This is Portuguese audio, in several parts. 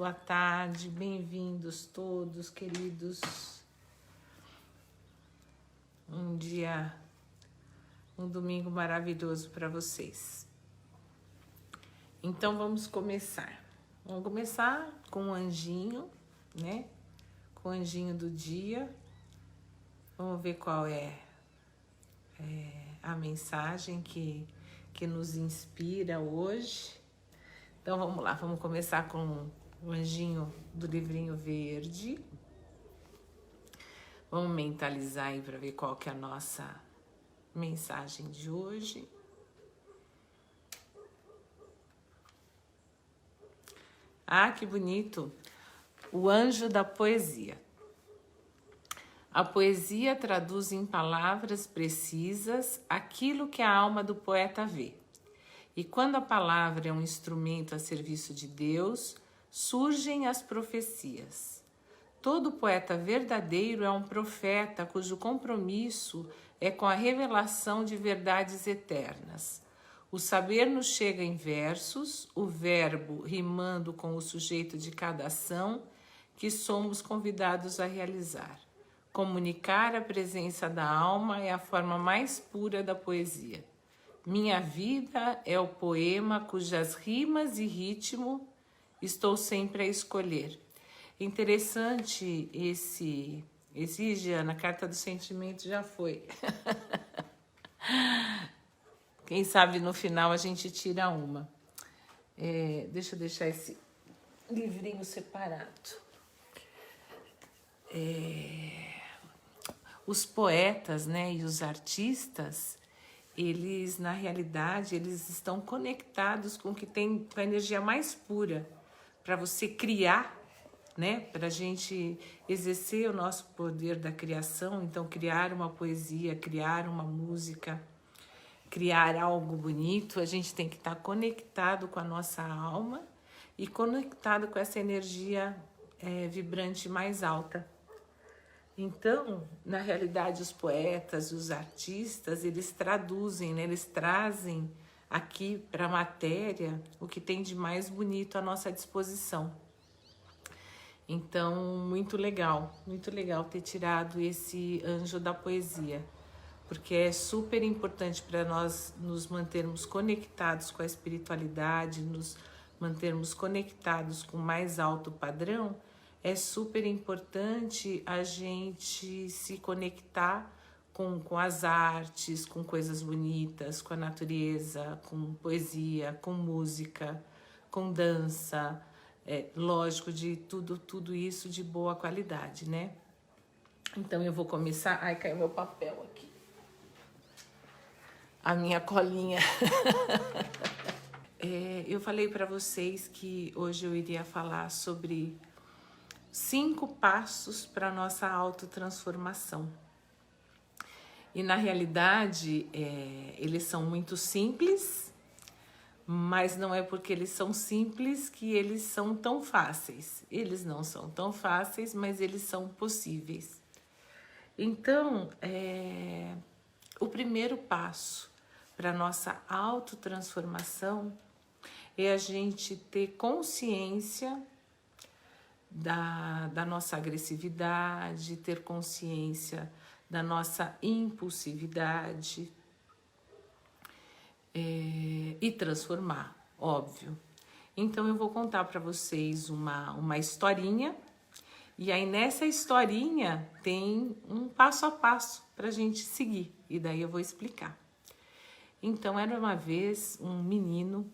boa tarde, bem-vindos todos, queridos. Um domingo maravilhoso para vocês. Então vamos começar. Vamos começar com o anjinho, né? Com o anjinho do dia. Vamos ver qual é a mensagem que nos inspira hoje. Então vamos lá, vamos começar com o anjinho do livrinho verde. Vamos mentalizar aí para ver qual que é a nossa mensagem de hoje. Ah, que bonito! O anjo da poesia. A poesia traduz em palavras precisas aquilo que a alma do poeta vê. E quando a palavra é um instrumento a serviço de Deus, surgem as profecias. Todo poeta verdadeiro é um profeta cujo compromisso é com a revelação de verdades eternas. O saber nos chega em versos, o verbo rimando com o sujeito de cada ação que somos convidados a realizar. Comunicar a presença da alma é a forma mais pura da poesia. Minha vida é o poema cujas rimas e ritmo estou sempre a escolher. Interessante esse Giana, a carta do sentimento já foi. Quem sabe no final a gente tira uma. Deixa eu deixar esse livrinho separado. Os poetas, né, e os artistas, eles, na realidade, eles estão conectados com o que tem, com a energia mais pura, para você criar, né, para a gente exercer o nosso poder da criação. Então, criar uma poesia, criar uma música, criar algo bonito, a gente tem que estar conectado com a nossa alma e conectado com essa energia vibrante mais alta. Então, na realidade, os poetas, os artistas, eles traduzem, né? Eles trazem aqui para a matéria o que tem de mais bonito à nossa disposição. Então, muito legal ter tirado esse anjo da poesia, porque é super importante para nós nos mantermos conectados com a espiritualidade, nos mantermos conectados com o mais alto padrão. É super importante a gente se conectar com as artes, com coisas bonitas, com a natureza, com poesia, com música, com dança, lógico, de tudo isso de boa qualidade, né? Então eu vou começar... Ai, caiu meu papel aqui. A minha colinha. Eu falei para vocês que hoje eu iria falar sobre 5 passos para a nossa autotransformação. E na realidade, eles são muito simples, mas não é porque eles são simples que eles são tão fáceis. Eles não são tão fáceis, mas eles são possíveis. Então, o primeiro passo para a nossa autotransformação é a gente ter consciência da nossa agressividade, ter consciência da nossa impulsividade e transformar, óbvio. Então eu vou contar para vocês uma historinha, e aí nessa historinha tem um passo a passo para a gente seguir, e daí eu vou explicar. Então era uma vez um menino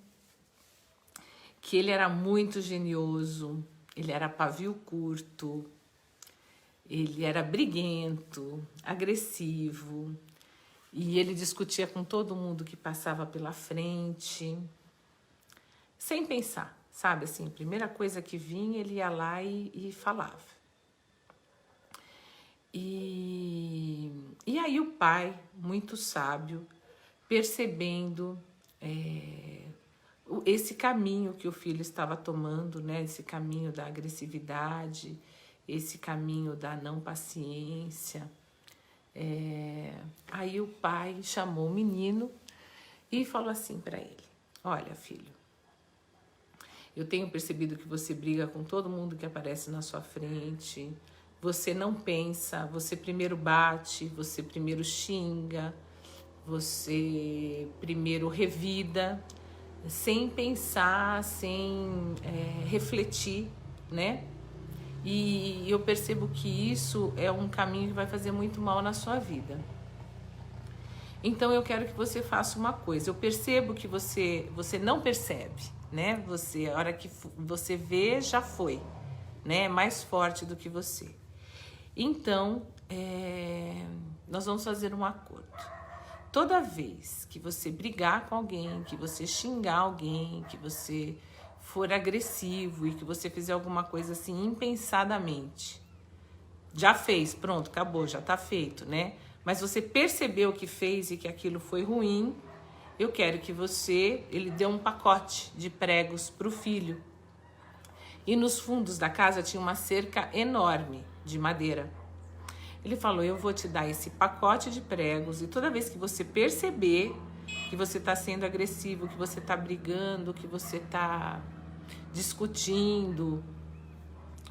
que ele era muito genioso. Ele era pavio curto, ele era briguento, agressivo, e ele discutia com todo mundo que passava pela frente, sem pensar, sabe assim, primeira coisa que vinha, ele ia lá e falava. E aí o pai, muito sábio, percebendo esse caminho que o filho estava tomando, né? Esse caminho da agressividade, esse caminho da não paciência. Aí o pai chamou o menino e falou assim para ele: olha, filho, Eu tenho percebido que você briga com todo mundo que aparece na sua frente. Você não pensa, você primeiro bate, você primeiro xinga, você primeiro revida, sem pensar, sem refletir, né? E eu percebo que isso é um caminho que vai fazer muito mal na sua vida. Então eu quero que você faça uma coisa. Eu percebo que você não percebe, né? A hora que você vê, já foi, né? É mais forte do que você. Então, nós vamos fazer um acordo. Toda vez que você brigar com alguém, que você xingar alguém, que você for agressivo e que você fizer alguma coisa assim impensadamente, já fez, pronto, acabou, já tá feito, né? Mas você percebeu que fez e que aquilo foi ruim, eu quero que ele dê um pacote de pregos pro filho. E nos fundos da casa tinha uma cerca enorme de madeira. Ele falou, eu vou te dar esse pacote de pregos e toda vez que você perceber que você está sendo agressivo, que você está brigando, que você está discutindo,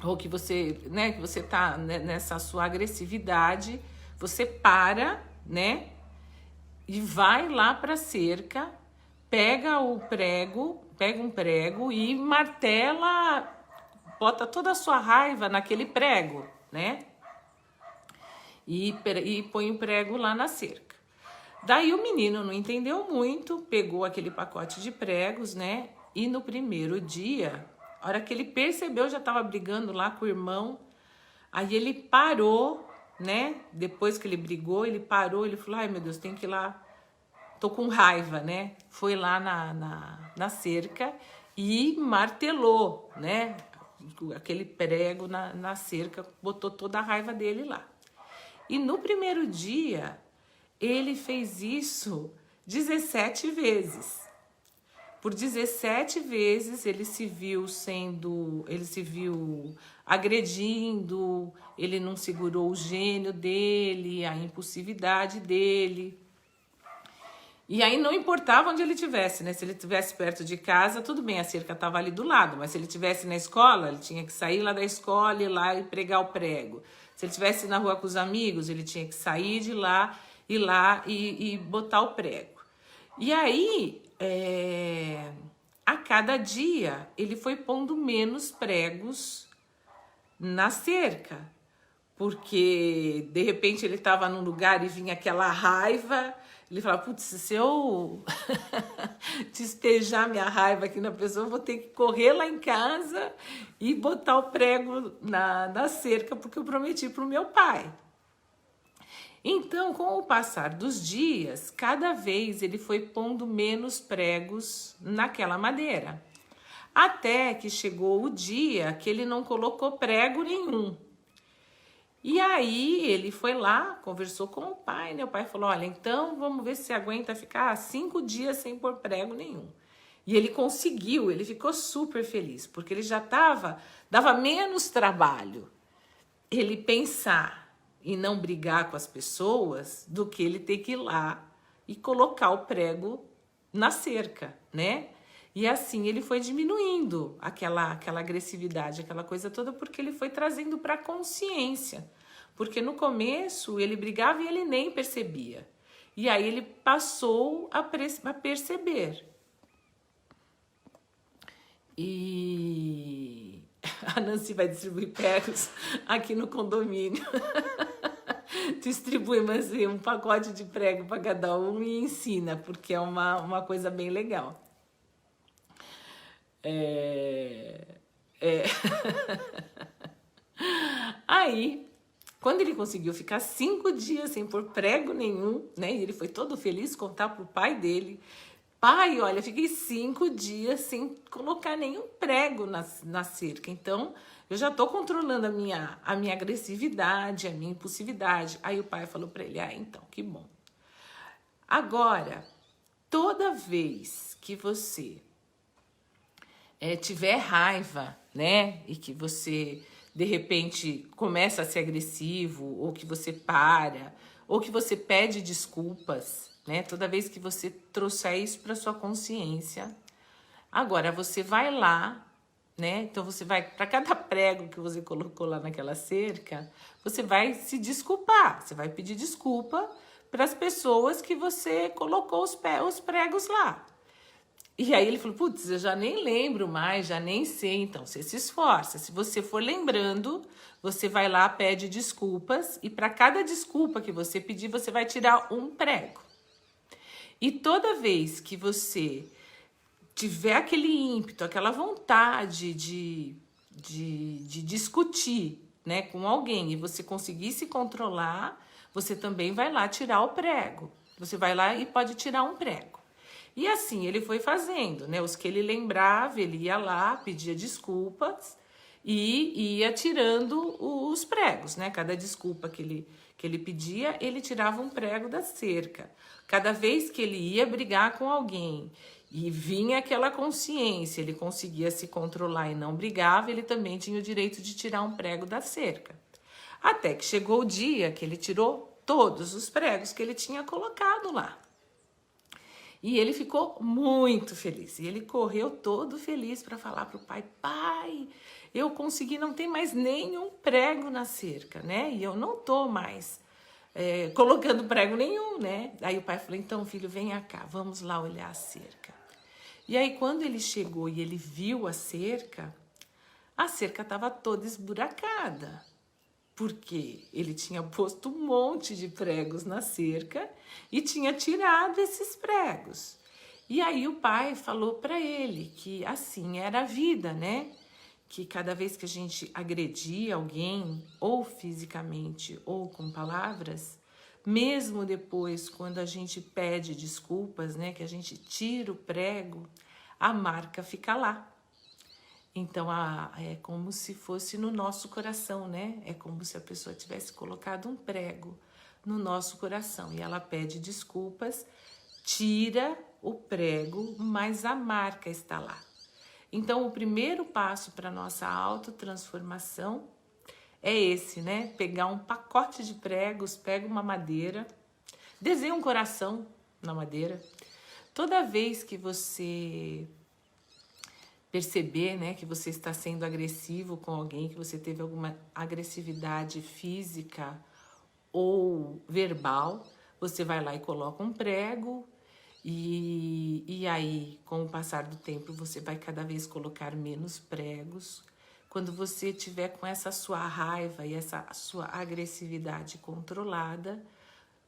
ou que você está nessa sua agressividade, você para, né? E vai lá para a cerca, pega um prego e martela, bota toda a sua raiva naquele prego, né? E põe o prego lá na cerca. Daí o menino não entendeu muito, pegou aquele pacote de pregos, né? E no primeiro dia, a hora que ele percebeu, já estava brigando lá com o irmão. Aí ele parou, né? Depois que ele brigou, ele parou, ele falou, ai meu Deus, tem que ir lá, tô com raiva, né? Foi lá na cerca e martelou, né? Aquele prego na cerca, botou toda a raiva dele lá. E no primeiro dia, ele fez isso 17 vezes. Por 17 vezes ele se viu agredindo, ele não segurou o gênio dele, a impulsividade dele. E aí não importava onde ele estivesse, né? Se ele estivesse perto de casa, tudo bem, a cerca estava ali do lado, mas se ele estivesse na escola, ele tinha que sair lá da escola e ir lá e pregar o prego. Se ele estivesse na rua com os amigos, ele tinha que sair de lá, ir lá e botar o prego. E aí, a cada dia, ele foi pondo menos pregos na cerca. Porque, de repente, ele estava num lugar e vinha aquela raiva. Ele falava, putz, se eu despejar minha raiva aqui na pessoa, eu vou ter que correr lá em casa e botar o prego na cerca, porque eu prometi para o meu pai. Então, com o passar dos dias, cada vez ele foi pondo menos pregos naquela madeira. Até que chegou o dia que ele não colocou prego nenhum. E aí ele foi lá, conversou com o pai, né? O pai falou, olha, então vamos ver se aguenta ficar 5 dias sem pôr prego nenhum. E ele conseguiu, ele ficou super feliz, porque ele já dava menos trabalho ele pensar e não brigar com as pessoas do que ele ter que ir lá e colocar o prego na cerca, né? E assim ele foi diminuindo aquela agressividade, aquela coisa toda, porque ele foi trazendo para a consciência. Porque no começo ele brigava e ele nem percebia. E aí ele passou a perceber. E a Nancy vai distribuir pregos aqui no condomínio. Distribui um pacote de prego para cada um e ensina, porque é uma coisa bem legal. Aí, quando ele conseguiu ficar 5 dias sem pôr prego nenhum, né? E ele foi todo feliz contar pro pai dele. Pai, olha, fiquei 5 dias sem colocar nenhum prego na cerca. Então, eu já tô controlando a minha agressividade, a minha impulsividade. Aí o pai falou para ele, então, que bom. Agora, toda vez que você tiver raiva, né? E que você, de repente, começa a ser agressivo, ou que você para, ou que você pede desculpas, né? Toda vez que você trouxer isso para sua consciência, agora você vai lá né? Então você vai, para cada prego que você colocou lá naquela cerca, você vai se desculpar, você vai pedir desculpa para as pessoas que você colocou os pregos lá. E aí ele falou, putz, eu já nem lembro mais, já nem sei. Então, você se esforça. Se você for lembrando, você vai lá, pede desculpas. E para cada desculpa que você pedir, você vai tirar um prego. E toda vez que você tiver aquele ímpeto, aquela vontade de discutir, né, com alguém e você conseguir se controlar, você também vai lá tirar o prego. Você vai lá e pode tirar um prego. E assim ele foi fazendo, né? Os que ele lembrava, ele ia lá, pedia desculpas e ia tirando os pregos, né? Cada desculpa que ele pedia, ele tirava um prego da cerca. Cada vez que ele ia brigar com alguém e vinha aquela consciência, ele conseguia se controlar e não brigava, ele também tinha o direito de tirar um prego da cerca. Até que chegou o dia que ele tirou todos os pregos que ele tinha colocado lá. E ele ficou muito feliz. E ele correu todo feliz para falar para o pai, pai, eu consegui, não tem mais nenhum prego na cerca, né? E eu não tô mais colocando prego nenhum, né? Aí o pai falou, então filho, venha cá, vamos lá olhar a cerca. E aí quando ele chegou e ele viu a cerca estava toda esburacada. Porque ele tinha posto um monte de pregos na cerca e tinha tirado esses pregos. E aí o pai falou para ele que assim era a vida, né? Que cada vez que a gente agredia alguém, ou fisicamente ou com palavras, mesmo depois quando a gente pede desculpas, né? Que a gente tira o prego, a marca fica lá. Então, é como se fosse no nosso coração, né? É como se a pessoa tivesse colocado um prego no nosso coração. E ela pede desculpas, tira o prego, mas a marca está lá. Então, o primeiro passo para a nossa autotransformação é esse, né? Pegar um pacote de pregos, pega uma madeira, desenha um coração na madeira. Toda vez que você perceber, né, que você está sendo agressivo com alguém, que você teve alguma agressividade física ou verbal, você vai lá e coloca um prego e aí, com o passar do tempo, você vai cada vez colocar menos pregos. Quando você tiver com essa sua raiva e essa sua agressividade controlada,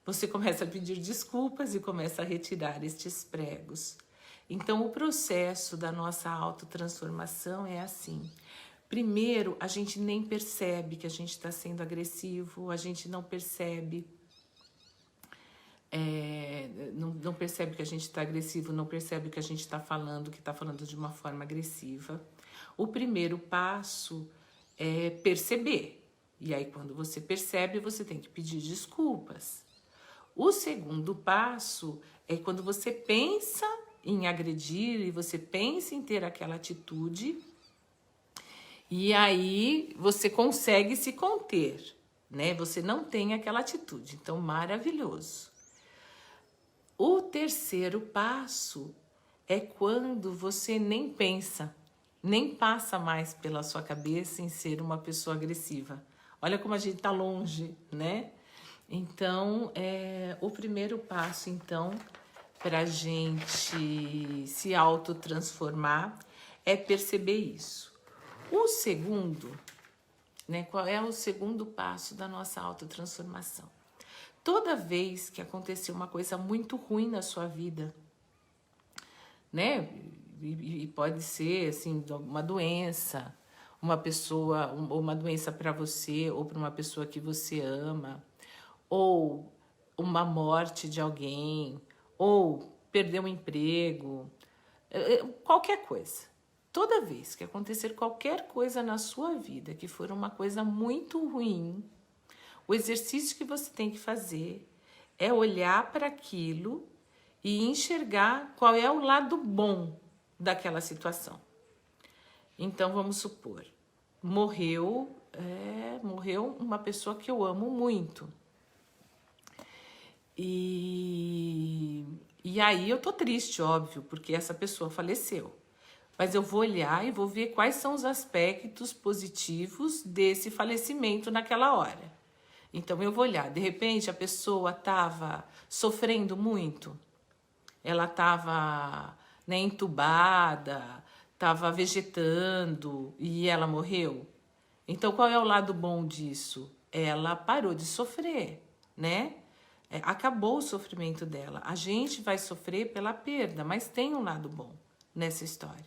você começa a pedir desculpas e começa a retirar estes pregos. Então, o processo da nossa autotransformação é assim. Primeiro, a gente nem percebe que a gente está sendo agressivo, a gente não percebe, não percebe que a gente está agressivo, não percebe que a gente está falando, que está falando de uma forma agressiva. O primeiro passo é perceber. E aí, quando você percebe, você tem que pedir desculpas. O segundo passo é quando você pensa em agredir e você pensa em ter aquela atitude e aí você consegue se conter, né? Você não tem aquela atitude, então maravilhoso. O terceiro passo é quando você nem pensa, nem passa mais pela sua cabeça em ser uma pessoa agressiva. Olha como a gente tá longe, né? Então, o primeiro passo, então, para a gente se autotransformar é perceber isso. O segundo, né, qual é o segundo passo da nossa autotransformação? Toda vez que acontecer uma coisa muito ruim na sua vida, né, e pode ser assim, uma doença, uma pessoa, ou uma doença para você ou para uma pessoa que você ama, ou uma morte de alguém, ou perder um emprego, qualquer coisa. Toda vez que acontecer qualquer coisa na sua vida que for uma coisa muito ruim, o exercício que você tem que fazer é olhar para aquilo e enxergar qual é o lado bom daquela situação. Então, vamos supor, morreu uma pessoa que eu amo muito. E aí eu tô triste, óbvio, porque essa pessoa faleceu. Mas eu vou olhar e vou ver quais são os aspectos positivos desse falecimento naquela hora. Então eu vou olhar, de repente a pessoa estava sofrendo muito, ela estava, né, entubada, estava vegetando e ela morreu. Então qual é o lado bom disso? Ela parou de sofrer, né? Acabou o sofrimento dela. A gente vai sofrer pela perda, mas tem um lado bom nessa história.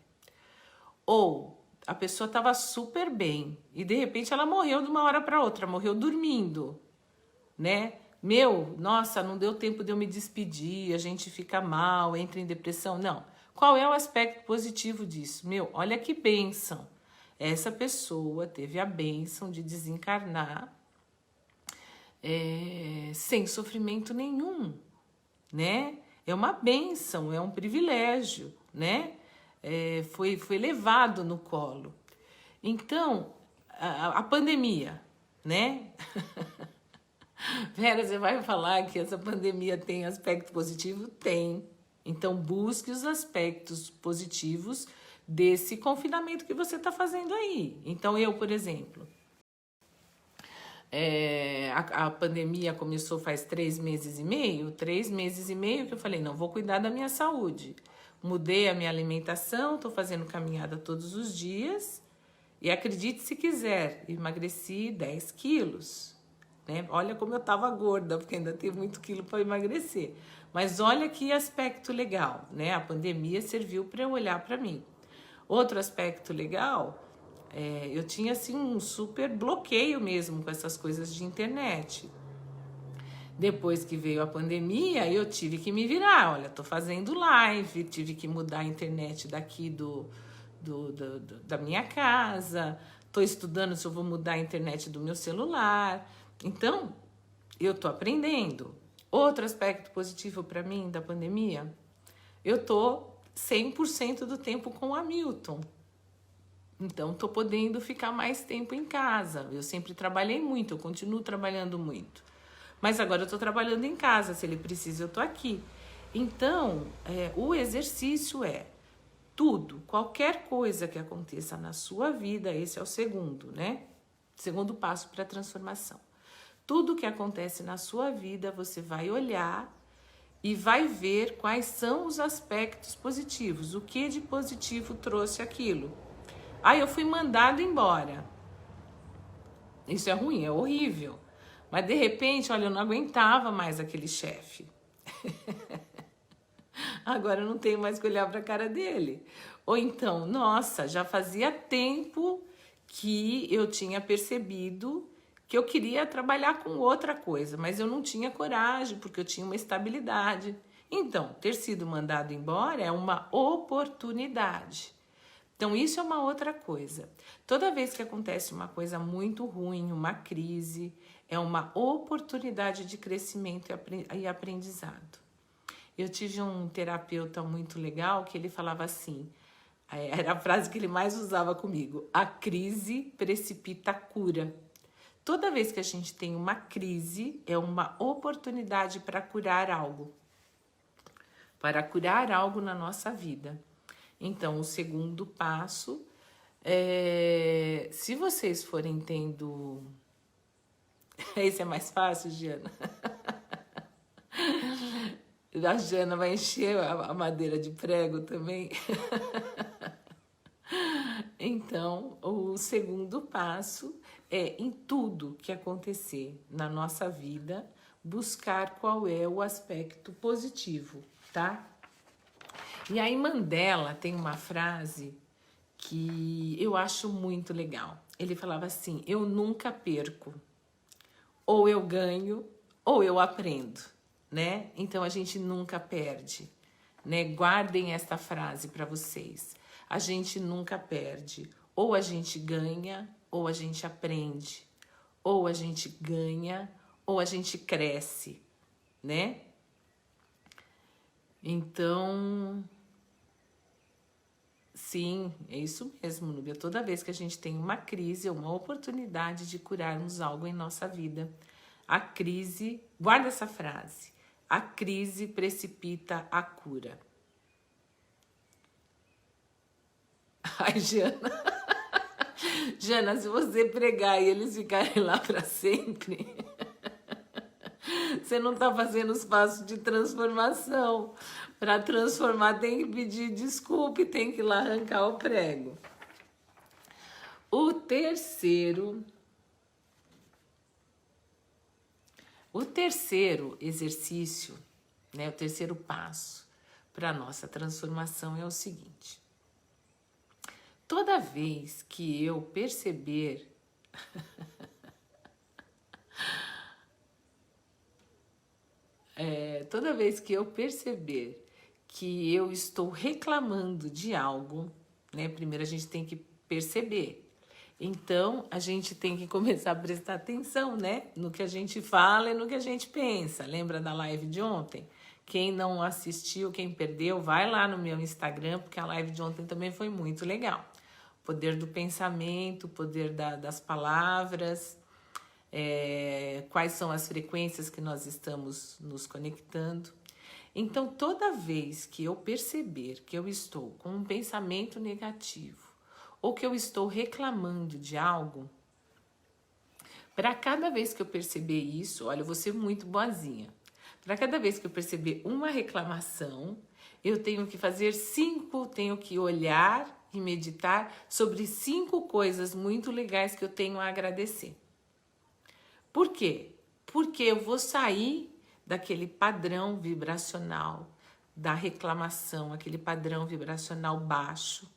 Ou a pessoa estava super bem e de repente ela morreu de uma hora para outra, morreu dormindo, né? Nossa, não deu tempo de eu me despedir, a gente fica mal, entra em depressão. Não. Qual é o aspecto positivo disso? Olha que bênção. Essa pessoa teve a bênção de desencarnar sem sofrimento nenhum, né? É uma bênção, é um privilégio, né? Foi levado no colo. Então, a pandemia, né? Vera, você vai falar que essa pandemia tem aspecto positivo? Tem. Então, busque os aspectos positivos desse confinamento que você está fazendo aí. Então, eu, por exemplo, a pandemia começou faz 3 meses e meio. 3 meses e meio que eu falei, não, vou cuidar da minha saúde. Mudei a minha alimentação, estou fazendo caminhada todos os dias. E acredite se quiser, emagreci 10 quilos. Né? Olha como eu estava gorda, porque ainda tem muito quilo para emagrecer. Mas olha que aspecto legal, né? A pandemia serviu para eu olhar para mim. Outro aspecto legal, eu tinha assim um super bloqueio mesmo com essas coisas de internet. Depois que veio a pandemia, eu tive que me virar. Olha, tô fazendo live, tive que mudar a internet daqui da minha casa. Tô estudando se eu vou mudar a internet do meu celular. Então, eu tô aprendendo. Outro aspecto positivo para mim da pandemia, eu tô 100% do tempo com o Hamilton. Então, tô podendo ficar mais tempo em casa. Eu sempre trabalhei muito, eu continuo trabalhando muito. Mas agora eu tô trabalhando em casa, se ele precisa eu tô aqui. Então, o exercício tudo, qualquer coisa que aconteça na sua vida, esse é o segundo, né? Segundo passo para a transformação. Tudo que acontece na sua vida, você vai olhar e vai ver quais são os aspectos positivos. O que de positivo trouxe aquilo? Eu fui mandado embora. Isso é ruim, é horrível. Mas de repente, olha, eu não aguentava mais aquele chefe. Agora eu não tenho mais que olhar para a cara dele. Ou então, nossa, já fazia tempo que eu tinha percebido que eu queria trabalhar com outra coisa, mas eu não tinha coragem, porque eu tinha uma estabilidade. Então, ter sido mandado embora é uma oportunidade. Então, isso é uma outra coisa. Toda vez que acontece uma coisa muito ruim, uma crise, é uma oportunidade de crescimento e aprendizado. Eu tive um terapeuta muito legal que ele falava assim, era a frase que ele mais usava comigo, a crise precipita a cura. Toda vez que a gente tem uma crise, é uma oportunidade para curar algo. Para curar algo na nossa vida. Então, o segundo passo se vocês forem tendo... Esse é mais fácil, Giana? A Jana vai encher a madeira de prego também. Então, o segundo passo é, em tudo que acontecer na nossa vida, buscar qual é o aspecto positivo, tá? E aí Mandela tem uma frase que eu acho muito legal. Ele falava assim, eu nunca perco. Ou eu ganho, ou eu aprendo, né? Então a gente nunca perde, né? Guardem esta frase para vocês. A gente nunca perde. Ou a gente ganha, ou a gente aprende. Ou a gente ganha, ou a gente cresce, né? Então, sim, é isso mesmo, Núbia. Toda vez que a gente tem uma crise, é uma oportunidade de curarmos algo em nossa vida. A crise, guarda essa frase, a crise precipita a cura. Ai, Jana. Jana, se você pregar e eles ficarem lá para sempre, você não está fazendo os passos de transformação. Para transformar tem que pedir desculpa e tem que ir lá arrancar o prego. O terceiro exercício, né, o terceiro passo para a nossa transformação é o seguinte. Toda vez que eu perceber que eu estou reclamando de algo, né? Primeiro a gente tem que perceber. Então, a gente tem que começar a prestar atenção, né? No que a gente fala e no que a gente pensa. Lembra da live de ontem? Quem não assistiu, quem perdeu, vai lá no meu Instagram, porque a live de ontem também foi muito legal. Poder do pensamento, poder das palavras, quais são as frequências que nós estamos nos conectando. Então, toda vez que eu perceber que eu estou com um pensamento negativo ou que eu estou reclamando de algo, para cada vez que eu perceber isso, olha, eu vou ser muito boazinha. Para cada vez que eu perceber uma reclamação, eu tenho que fazer 5, tenho que olhar e meditar sobre 5 coisas muito legais que eu tenho a agradecer. Por quê? Porque eu vou sair daquele padrão vibracional, da reclamação, aquele padrão vibracional baixo,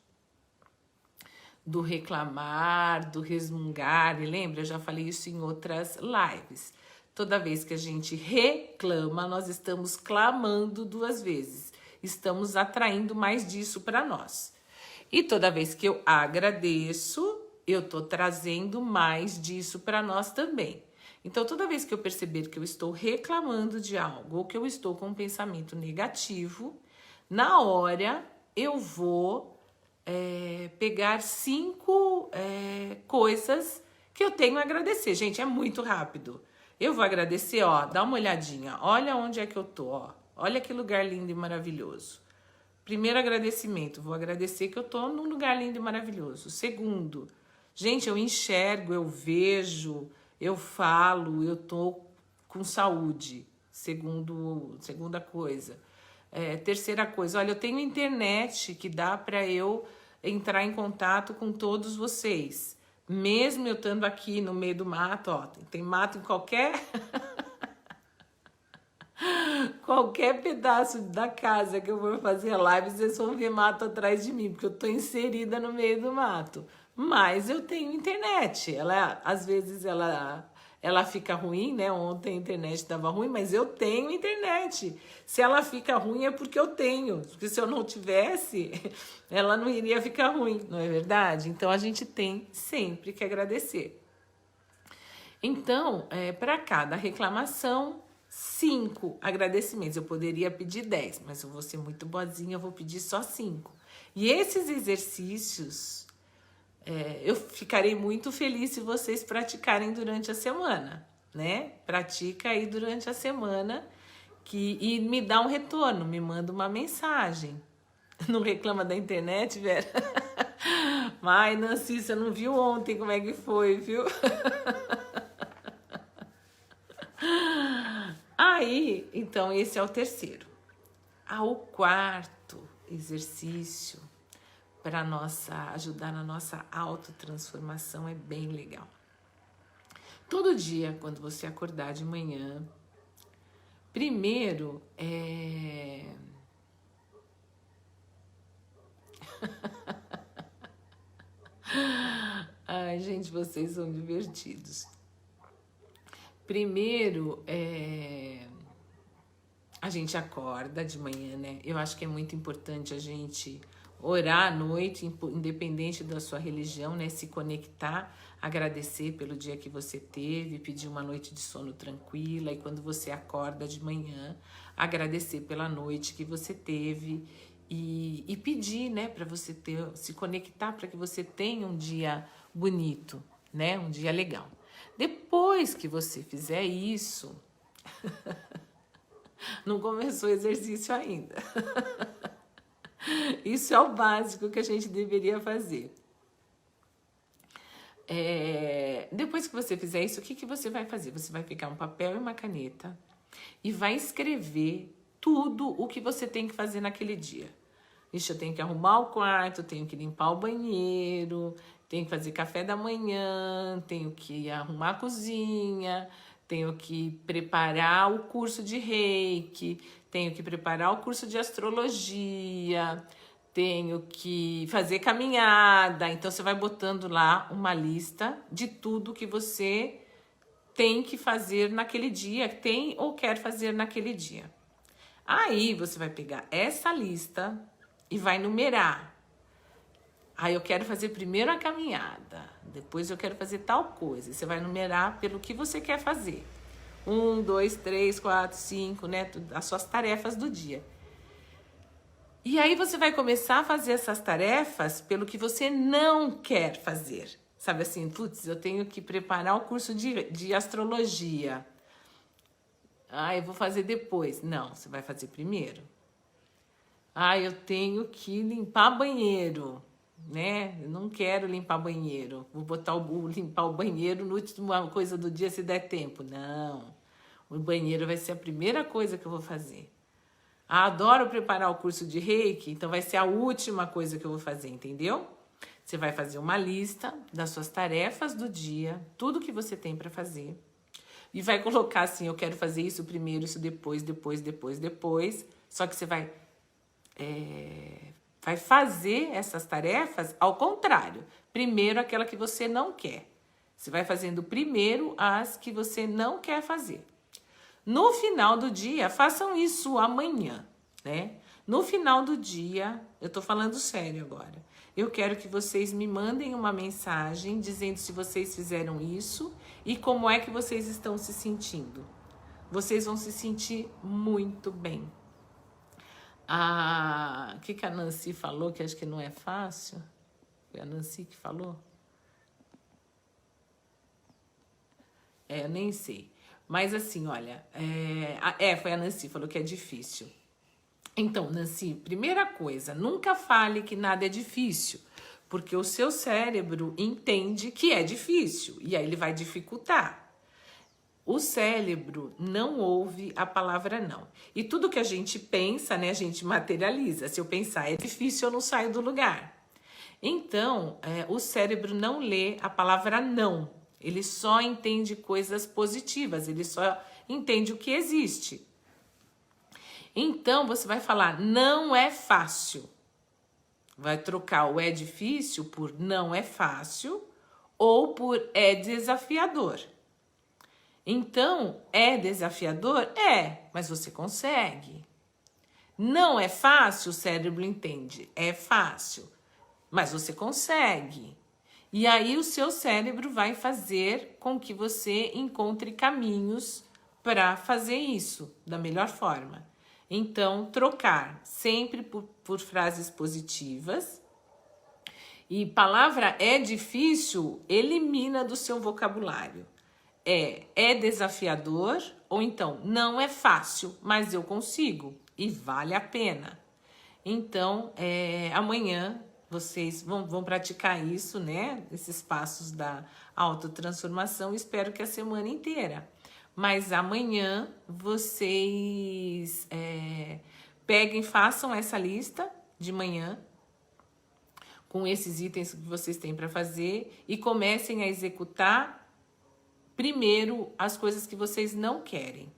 do reclamar, do resmungar. E lembra, eu já falei isso em outras lives. Toda vez que a gente reclama, nós estamos clamando 2 vezes. Estamos atraindo mais disso para nós. E toda vez que eu agradeço, eu estou trazendo mais disso para nós também. Então, toda vez que eu perceber que eu estou reclamando de algo ou que eu estou com um pensamento negativo, na hora eu vou pegar 5 coisas que eu tenho a agradecer. Gente, é muito rápido. Eu vou agradecer, ó, dá uma olhadinha. Olha onde é que eu tô, ó. Olha que lugar lindo e maravilhoso. Primeiro agradecimento, vou agradecer que eu tô num lugar lindo e maravilhoso. Segundo, gente, eu enxergo, eu vejo, eu falo, eu tô com saúde. Segunda coisa. Terceira coisa, olha, eu tenho internet que dá para eu entrar em contato com todos vocês. Mesmo eu estando aqui no meio do mato, ó, tem mato em qualquer pedaço da casa que eu vou fazer a live, vocês vão ver mato atrás de mim, porque eu tô inserida no meio do mato. Mas eu tenho internet. Às vezes ela fica ruim, né? Ontem a internet estava ruim, mas eu tenho internet. Se ela fica ruim é porque eu tenho. Porque se eu não tivesse, ela não iria ficar ruim, não é verdade? Então a gente tem sempre que agradecer. Então, para cada reclamação, 5 agradecimentos. Eu poderia pedir 10, mas eu vou ser muito boazinha, eu vou pedir só 5. E esses exercícios, eu ficarei muito feliz se vocês praticarem durante a semana, né? Pratica aí durante a semana e me dá um retorno, me manda uma mensagem. Não reclama da internet, Vera? Ai, Nancy, você não viu ontem como é que foi, viu? Aí, então, esse é o terceiro. O quarto exercício para ajudar na nossa autotransformação é bem legal. Todo dia, quando você acordar de manhã, primeiro Ai, gente, vocês são divertidos. Primeiro, a gente acorda de manhã, né? Eu acho que é muito importante a gente orar à noite, independente da sua religião, né? Se conectar, agradecer pelo dia que você teve, pedir uma noite de sono tranquila. E quando você acorda de manhã, agradecer pela noite que você teve e pedir, né? Para você se conectar, para que você tenha um dia bonito, né? Um dia legal. Depois que você fizer isso, não começou o exercício ainda. Isso é o básico que a gente deveria fazer. Depois que você fizer isso, o que você vai fazer? Você vai pegar um papel e uma caneta e vai escrever tudo o que você tem que fazer naquele dia. Ixi, eu tenho que arrumar o quarto, tenho que limpar o banheiro, tenho que fazer café da manhã, tenho que arrumar a cozinha, tenho que preparar o curso de Reiki, tenho que preparar o curso de astrologia, tenho que fazer caminhada. Então você vai botando lá uma lista de tudo que você tem que fazer naquele dia, tem ou quer fazer naquele dia. Aí você vai pegar essa lista e vai numerar. Aí eu quero fazer primeiro a caminhada, depois eu quero fazer tal coisa. Você vai numerar pelo que você quer fazer. 1, 2, 3, 4, 5, né? As suas tarefas do dia. E aí você vai começar a fazer essas tarefas pelo que você não quer fazer. Sabe assim, putz, eu tenho que preparar o curso de astrologia. Eu vou fazer depois. Não, você vai fazer primeiro. Eu tenho que limpar banheiro, né? Eu não quero limpar banheiro. Vou botar limpar o banheiro no último coisa do dia se der tempo. Não. O banheiro vai ser a primeira coisa que eu vou fazer. Adoro preparar o curso de Reiki, então vai ser a última coisa que eu vou fazer, entendeu? Você vai fazer uma lista das suas tarefas do dia, tudo que você tem para fazer. E vai colocar assim, eu quero fazer isso primeiro, isso depois. Só que você vai fazer essas tarefas ao contrário. Primeiro aquela que você não quer. Você vai fazendo primeiro as que você não quer fazer. No final do dia, façam isso amanhã, né? No final do dia, eu tô falando sério agora. Eu quero que vocês me mandem uma mensagem dizendo se vocês fizeram isso e como é que vocês estão se sentindo. Vocês vão se sentir muito bem. O que a Nancy falou, que acho que não é fácil? Foi a Nancy que falou? Eu nem sei. Mas assim, olha, foi a Nancy, falou que é difícil. Então, Nancy, primeira coisa, nunca fale que nada é difícil, porque o seu cérebro entende que é difícil, e aí ele vai dificultar. O cérebro não ouve a palavra não. E tudo que a gente pensa, né, a gente materializa. Se eu pensar é difícil, eu não saio do lugar. Então, o cérebro não lê a palavra não. Ele só entende coisas positivas, ele só entende o que existe. Então, você vai falar, não é fácil. Vai trocar o é difícil por não é fácil ou por é desafiador. Então, é desafiador? Mas você consegue. Não é fácil, o cérebro entende. É fácil, mas você consegue. E aí o seu cérebro vai fazer com que você encontre caminhos para fazer isso da melhor forma. Então, trocar sempre por frases positivas. E palavra é difícil, elimina do seu vocabulário. É desafiador, ou então não é fácil, mas eu consigo e vale a pena. Então, amanhã vocês vão praticar isso, né? Esses passos da autotransformação, espero que a semana inteira. Mas amanhã vocês peguem, façam essa lista de manhã com esses itens que vocês têm para fazer e comecem a executar primeiro as coisas que vocês não querem.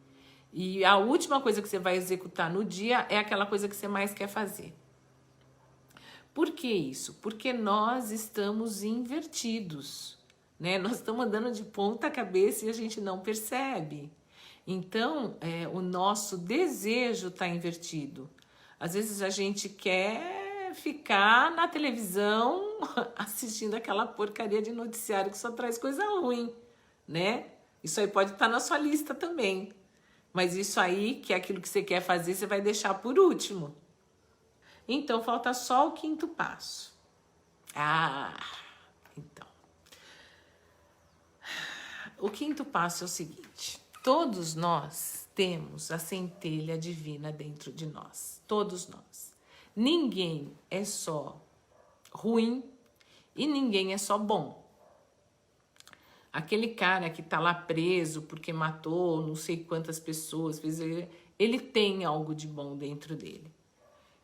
E a última coisa que você vai executar no dia é aquela coisa que você mais quer fazer. Por que isso? Porque nós estamos invertidos, né? Nós estamos andando de ponta cabeça e a gente não percebe. Então, o nosso desejo está invertido. Às vezes a gente quer ficar na televisão assistindo aquela porcaria de noticiário que só traz coisa ruim, né? Isso aí pode estar na sua lista também. Mas isso aí, que é aquilo que você quer fazer, você vai deixar por último. Então, falta só o quinto passo. Então. O quinto passo é o seguinte. Todos nós temos a centelha divina dentro de nós. Todos nós. Ninguém é só ruim e ninguém é só bom. Aquele cara que tá lá preso porque matou não sei quantas pessoas, ele tem algo de bom dentro dele.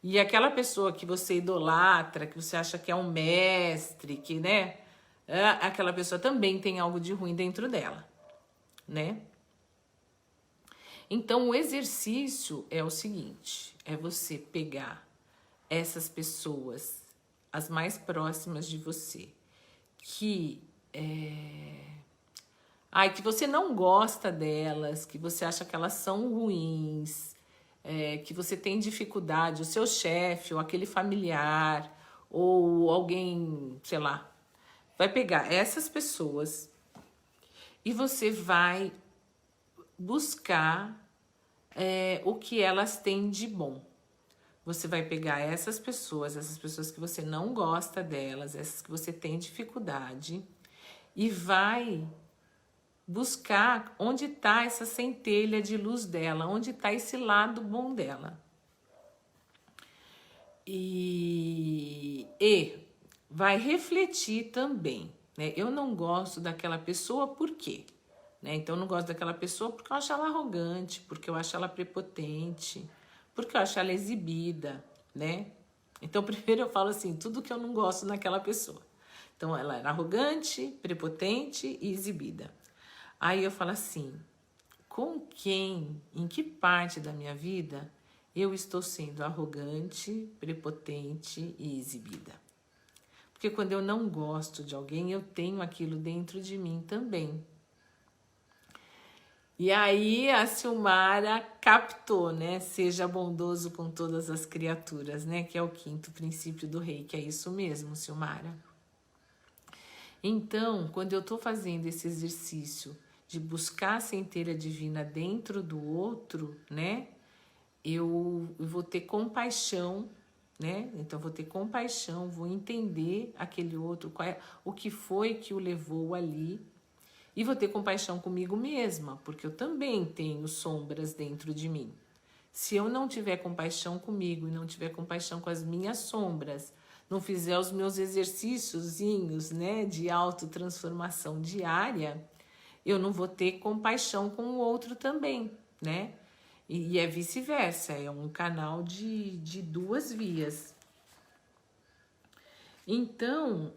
E aquela pessoa que você idolatra, que você acha que é um mestre, que, né? Aquela pessoa também tem algo de ruim dentro dela, né? Então, o exercício é o seguinte, é você pegar essas pessoas, as mais próximas de você, que que você não gosta delas, que você acha que elas são ruins, que você tem dificuldade, o seu chefe, ou aquele familiar, ou alguém, sei lá, vai pegar essas pessoas e você vai buscar o que elas têm de bom. Você vai pegar essas pessoas que você não gosta delas, essas que você tem dificuldade, e vai buscar onde está essa centelha de luz dela, onde está esse lado bom dela. E vai refletir também, né? Eu não gosto daquela pessoa por quê? Né? Então, eu não gosto daquela pessoa porque eu acho ela arrogante, porque eu acho ela prepotente, porque eu acho ela exibida, né? Então, primeiro eu falo assim, tudo que eu não gosto naquela pessoa. Então, ela era arrogante, prepotente e exibida. Aí eu falo assim, com quem, em que parte da minha vida eu estou sendo arrogante, prepotente e exibida? Porque quando eu não gosto de alguém, eu tenho aquilo dentro de mim também. E aí a Silmara captou, né? Seja bondoso com todas as criaturas, né? Que é o 5º princípio do Reiki, é isso mesmo, Silmara. Então, quando eu estou fazendo esse exercício de buscar a centelha divina dentro do outro, né? Eu vou ter compaixão, né? Então, vou ter compaixão, vou entender aquele outro, o que foi que o levou ali. E vou ter compaixão comigo mesma, porque eu também tenho sombras dentro de mim. Se eu não tiver compaixão comigo e não tiver compaixão com as minhas sombras, não fizer os meus exercíciozinhos, né, de autotransformação diária, eu não vou ter compaixão com o outro também, né? E é vice-versa, é um canal de 2 vias. Então,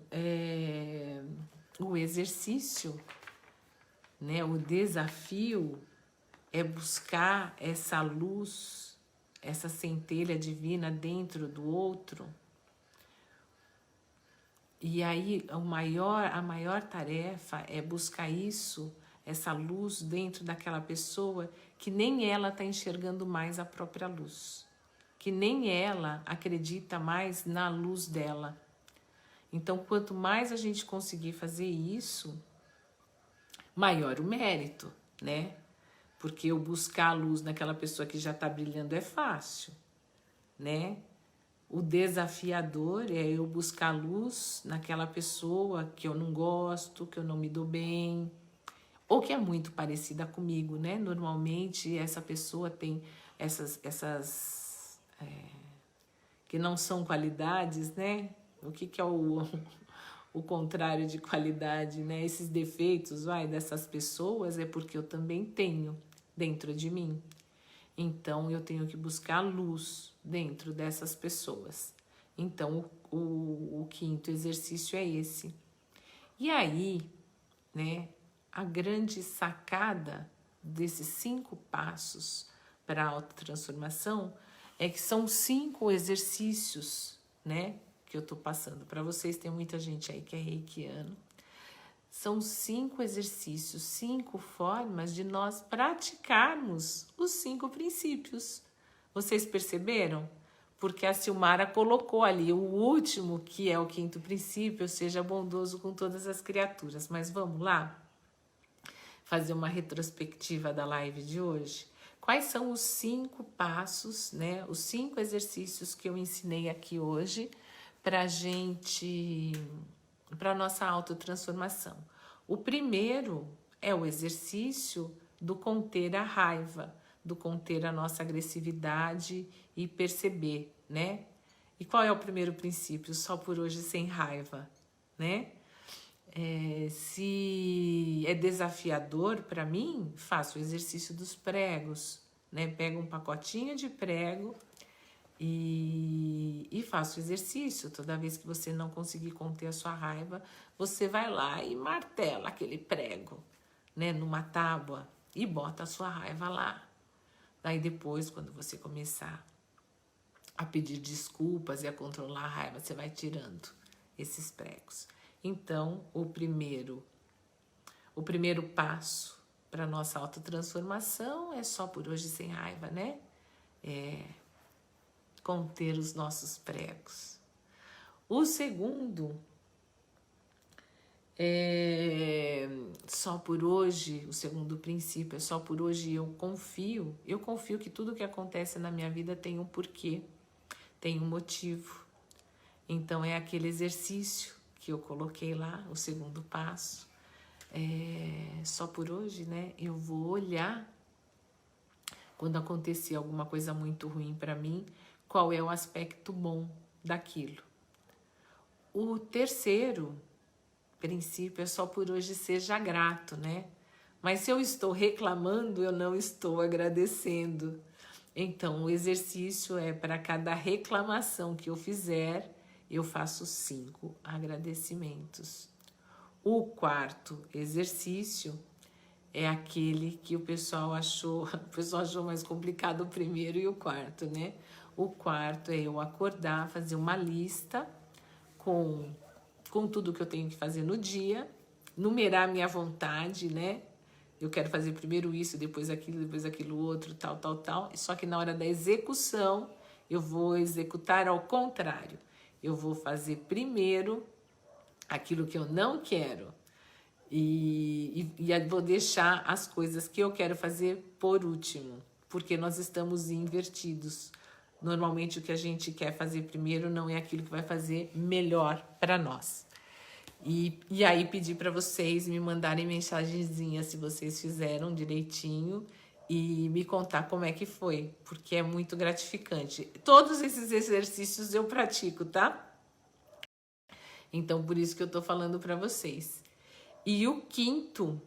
o exercício, né, o desafio é buscar essa luz, essa centelha divina dentro do outro. E aí a maior tarefa é buscar isso, essa luz dentro daquela pessoa que nem ela está enxergando mais a própria luz, que nem ela acredita mais na luz dela. Então, quanto mais a gente conseguir fazer isso, maior o mérito, né? Porque eu buscar a luz naquela pessoa que já está brilhando é fácil, né? O desafiador é eu buscar luz naquela pessoa que eu não gosto, que eu não me dou bem, ou que é muito parecida comigo, né? Normalmente essa pessoa tem essas que não são qualidades, né? O que é o contrário de qualidade, né? Esses defeitos, dessas pessoas é porque eu também tenho dentro de mim. Então, eu tenho que buscar luz dentro dessas pessoas. Então, o 5º exercício é esse. E aí, né, a grande sacada desses 5 passos para a autotransformação é que são 5 exercícios, né, que eu estou passando para vocês. Tem muita gente aí que é reikiano. São 5 exercícios, 5 formas de nós praticarmos os 5 princípios. Vocês perceberam? Porque a Silmara colocou ali o último, que é o 5º princípio, seja bondoso com todas as criaturas. Mas vamos lá fazer uma retrospectiva da live de hoje? Quais são os 5 passos, né? Os 5 exercícios que eu ensinei aqui hoje para a nossa autotransformação. O primeiro é o exercício do conter a raiva, do conter a nossa agressividade e perceber, né? E qual é o primeiro princípio? Só por hoje sem raiva, né? Se é desafiador para mim, faço o exercício dos pregos, né? Pego um pacotinho de prego e faço o exercício. Toda vez que você não conseguir conter a sua raiva, você vai lá e martela aquele prego, né? Numa tábua e bota a sua raiva lá. Daí depois, quando você começar a pedir desculpas e a controlar a raiva, você vai tirando esses pregos. Então, o primeiro passo para a nossa autotransformação é só por hoje sem raiva, né? Conter os nossos pregos. O segundo é só por hoje, o segundo princípio é só por hoje eu confio que tudo que acontece na minha vida tem um porquê, tem um motivo. Então é aquele exercício que eu coloquei lá, o segundo passo. Só por hoje, né? Eu vou olhar quando acontecer alguma coisa muito ruim para mim, qual é o aspecto bom daquilo. O terceiro princípio é só por hoje seja grato, né? Mas se eu estou reclamando, eu não estou agradecendo. Então, o exercício é para cada reclamação que eu fizer, eu faço 5 agradecimentos. O quarto exercício é aquele que o pessoal achou mais complicado, o primeiro e o quarto, né? O quarto é eu acordar, fazer uma lista com tudo que eu tenho que fazer no dia, numerar minha vontade, né? Eu quero fazer primeiro isso, depois aquilo outro, tal. Só que na hora da execução, eu vou executar ao contrário. Eu vou fazer primeiro aquilo que eu não quero e vou deixar as coisas que eu quero fazer por último, porque nós estamos invertidos. Normalmente o que a gente quer fazer primeiro não é aquilo que vai fazer melhor para nós. E aí pedir para vocês me mandarem mensagenzinha se vocês fizeram direitinho e me contar como é que foi, porque é muito gratificante. Todos esses exercícios eu pratico, tá? Então, por isso que eu tô falando para vocês. E o quinto,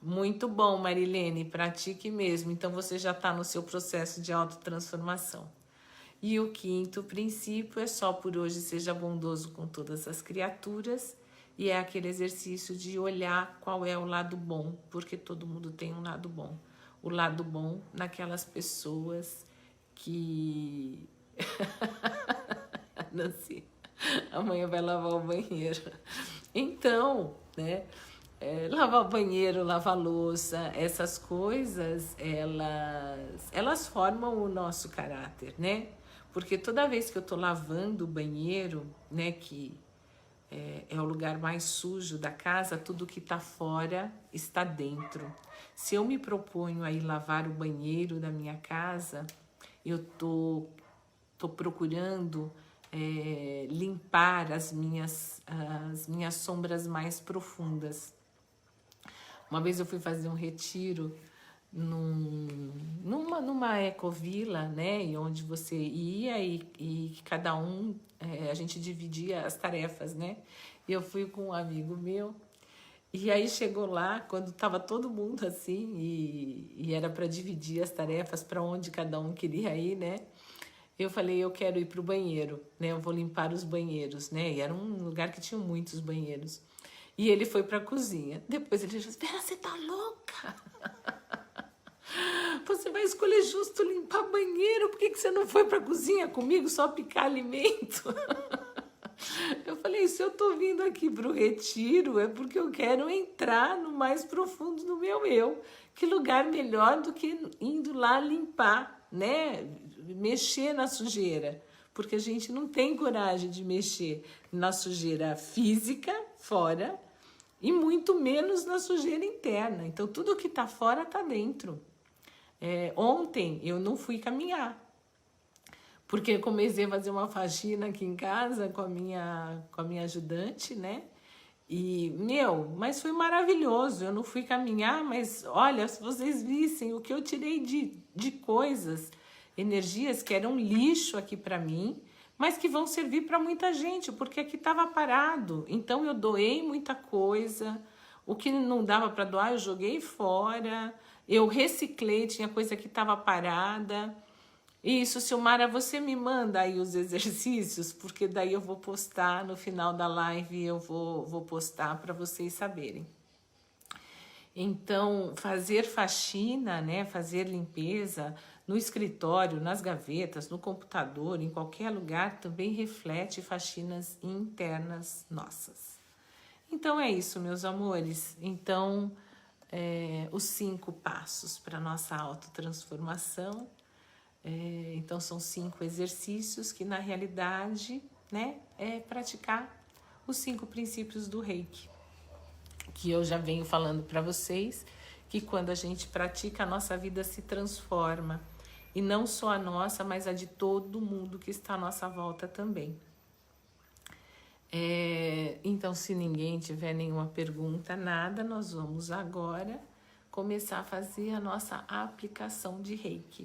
muito bom, Marilene, pratique mesmo. Então, você já tá no seu processo de autotransformação. E o quinto princípio é só por hoje seja bondoso com todas as criaturas. E é aquele exercício de olhar qual é o lado bom, porque todo mundo tem um lado bom. O lado bom naquelas pessoas que... Nancy, amanhã vai lavar o banheiro. Então, né? Lavar o banheiro, lavar a louça, essas coisas, elas formam o nosso caráter, né? Porque toda vez que eu tô lavando o banheiro, né, que é o lugar mais sujo da casa, tudo que tá fora está dentro. Se eu me proponho a ir lavar o banheiro da minha casa, eu tô procurando limpar as minhas sombras mais profundas. Uma vez eu fui fazer um retiro numa ecovila, né, e onde você ia e cada um, a gente dividia as tarefas, né, e eu fui com um amigo meu, e aí chegou lá, quando estava todo mundo assim, e era para dividir as tarefas, para onde cada um queria ir, né, eu falei, eu quero ir para o banheiro, né, eu vou limpar os banheiros, né, e era um lugar que tinha muitos banheiros, e ele foi para a cozinha. Depois ele disse, Vera, você tá louca? Você vai escolher justo limpar banheiro, por que você não foi para a cozinha comigo só picar alimento? Eu falei, se eu tô vindo aqui pro retiro é porque eu quero entrar no mais profundo do meu eu. Que lugar melhor do que indo lá limpar, né? Mexer na sujeira. Porque a gente não tem coragem de mexer na sujeira física, fora, e muito menos na sujeira interna. Então, tudo que tá fora tá dentro. Ontem eu não fui caminhar, porque eu comecei a fazer uma faxina aqui em casa com a minha ajudante, né? E, mas foi maravilhoso. Eu não fui caminhar, mas olha, se vocês vissem o que eu tirei de coisas, energias que eram lixo aqui para mim, mas que vão servir para muita gente, porque aqui estava parado. Então eu doei muita coisa, o que não dava para doar eu joguei fora, eu reciclei, tinha coisa que estava parada. Isso, Silmara, você me manda aí os exercícios, porque daí eu vou postar no final da live, eu vou postar para vocês saberem. Então, fazer faxina, né, fazer limpeza no escritório, nas gavetas, no computador, em qualquer lugar, também reflete faxinas internas nossas. Então é isso, meus amores. Então, os 5 passos para nossa autotransformação. Então são 5 exercícios que na realidade, né, é praticar os 5 princípios do Reiki, que eu já venho falando para vocês, que quando a gente pratica a nossa vida se transforma, e não só a nossa, mas a de todo mundo que está à nossa volta também. Então, se ninguém tiver nenhuma pergunta, nada, nós vamos agora começar a fazer a nossa aplicação de Reiki.